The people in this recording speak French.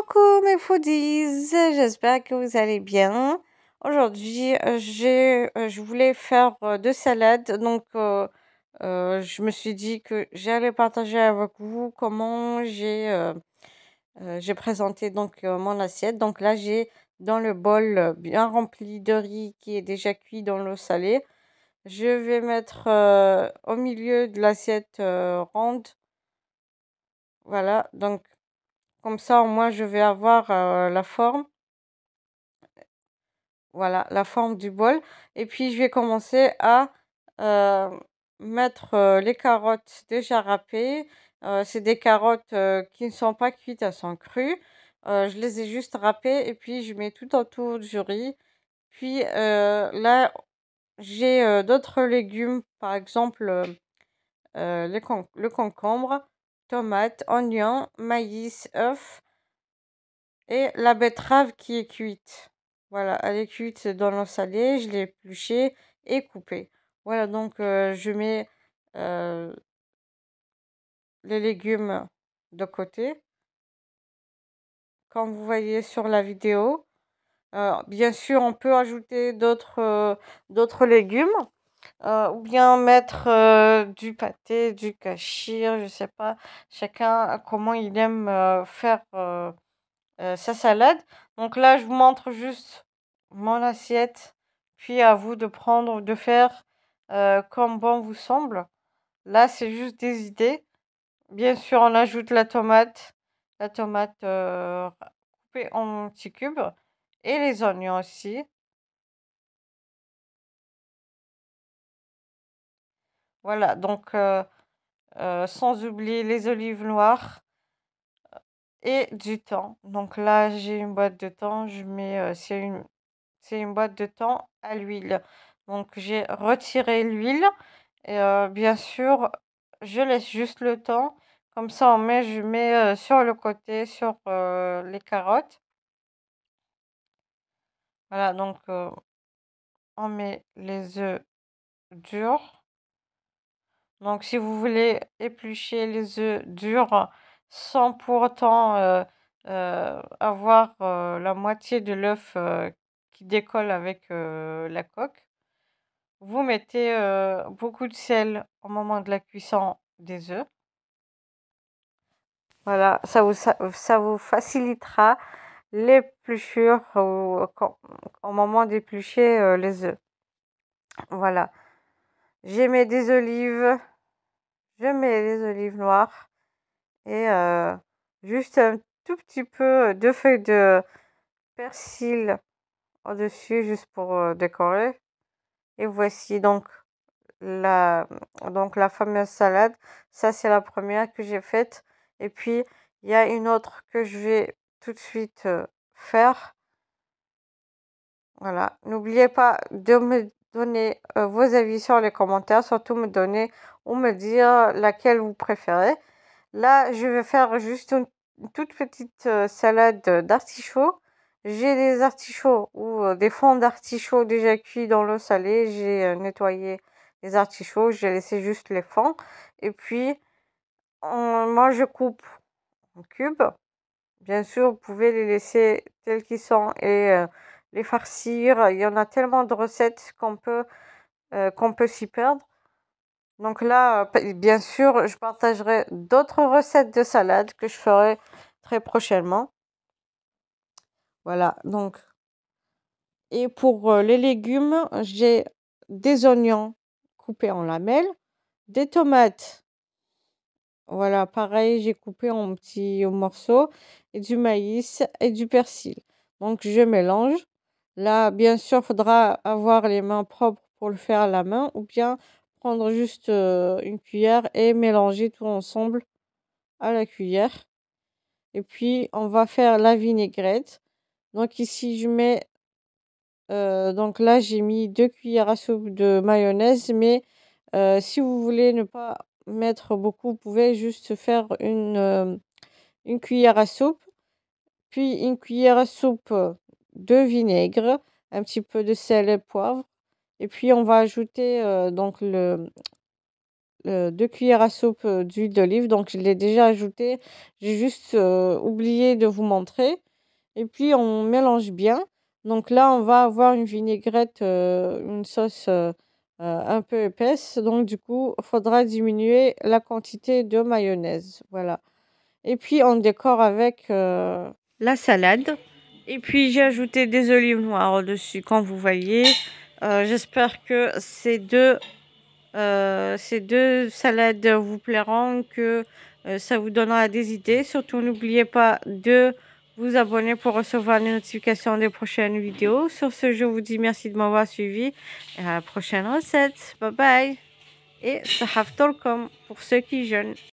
Coucou mes foodies, j'espère que vous allez bien. Aujourd'hui, je voulais faire deux salades, donc je me suis dit que j'allais partager avec vous comment j'ai présenté donc mon assiette. Donc là, j'ai dans le bol bien rempli de riz qui est déjà cuit dans l'eau salée. Je vais mettre au milieu de l'assiette ronde. Voilà, donc comme ça, moi, je vais avoir la forme. Voilà, la forme du bol. Et puis, je vais commencer à mettre les carottes déjà râpées. C'est des carottes qui ne sont pas cuites, elles sont crues. Je les ai juste râpées et puis je mets tout autour du riz. Puis là, j'ai d'autres légumes, par exemple le concombre, tomate, oignon, maïs, œuf et la betterave qui est cuite. Voilà, elle est cuite dans l'eau salée, je l'ai épluchée et coupée. Voilà, donc je mets euh, les légumes de côté, comme vous voyez sur la vidéo. Bien sûr, on peut ajouter d'autres légumes, ou bien mettre du pâté, du kachir, je sais pas, chacun comment il aime faire sa salade. Donc là, je vous montre juste mon assiette, puis à vous de prendre, de faire comme bon vous semble. Là, c'est juste des idées. Bien sûr, on ajoute la tomate coupée en petits cubes, et les oignons aussi. Voilà, donc sans oublier les olives noires et du thon. Donc là, j'ai une boîte de thon, je mets, c'est une boîte de thon à l'huile. Donc j'ai retiré l'huile et bien sûr, je laisse juste le thon. Comme ça, je mets sur le côté, sur les carottes. Voilà, donc on met les œufs durs. Donc si vous voulez éplucher les œufs durs sans pour autant avoir la moitié de l'œuf qui décolle avec la coque, vous mettez beaucoup de sel au moment de la cuisson des œufs. Voilà, ça vous facilitera l'épluchure au moment d'éplucher les œufs. Voilà, j'ai mis des olives, je mets les olives noires et juste un tout petit peu de feuilles de persil au-dessus, juste pour décorer. Et voici la, donc la fameuse salade. Ça, c'est la première que j'ai faite. Et puis, il y a une autre que je vais tout de suite faire. Voilà. N'oubliez pas de me donner vos avis sur les commentaires, surtout me donner ou me dire laquelle vous préférez. Là, je vais faire juste une toute petite salade d'artichauts. J'ai des artichauts ou des fonds d'artichauts déjà cuits dans l'eau salée. J'ai nettoyé les artichauts, j'ai laissé juste les fonds. Et puis, moi, je coupe en cubes. Bien sûr, vous pouvez les laisser tels qu'ils sont et les farcir. Il y en a tellement de recettes qu'on peut s'y perdre. Donc là, bien sûr, je partagerai d'autres recettes de salade que je ferai très prochainement. Voilà, donc, et pour les légumes, j'ai des oignons coupés en lamelles, des tomates, voilà, pareil, j'ai coupé en petits morceaux, et du maïs et du persil. Donc, je mélange. Là, bien sûr, il faudra avoir les mains propres pour le faire à la main, ou bien prendre juste une cuillère et mélanger tout ensemble à la cuillère. Et puis, on va faire la vinaigrette. Donc ici, je mets, donc là, j'ai mis 2 cuillères à soupe de mayonnaise, mais si vous voulez ne pas mettre beaucoup, vous pouvez juste faire une cuillère à soupe, puis une cuillère à soupe de vinaigre, un petit peu de sel et poivre. Et puis, on va ajouter donc 2 cuillères à soupe d'huile d'olive, donc je l'ai déjà ajouté. J'ai juste oublié de vous montrer. Et puis on mélange bien. Donc là, on va avoir une vinaigrette, une sauce un peu épaisse. Donc du coup, il faudra diminuer la quantité de mayonnaise. Voilà. Et puis on décore avec la salade. Et puis j'ai ajouté des olives noires au-dessus, comme vous voyez. J'espère que ces deux salades vous plairont, que ça vous donnera des idées. Surtout, n'oubliez pas de vous abonner pour recevoir les notifications des prochaines vidéos. Sur ce, je vous dis merci de m'avoir suivi et à la prochaine recette. Bye bye. Et sahaf tolkom pour ceux qui jeûnent.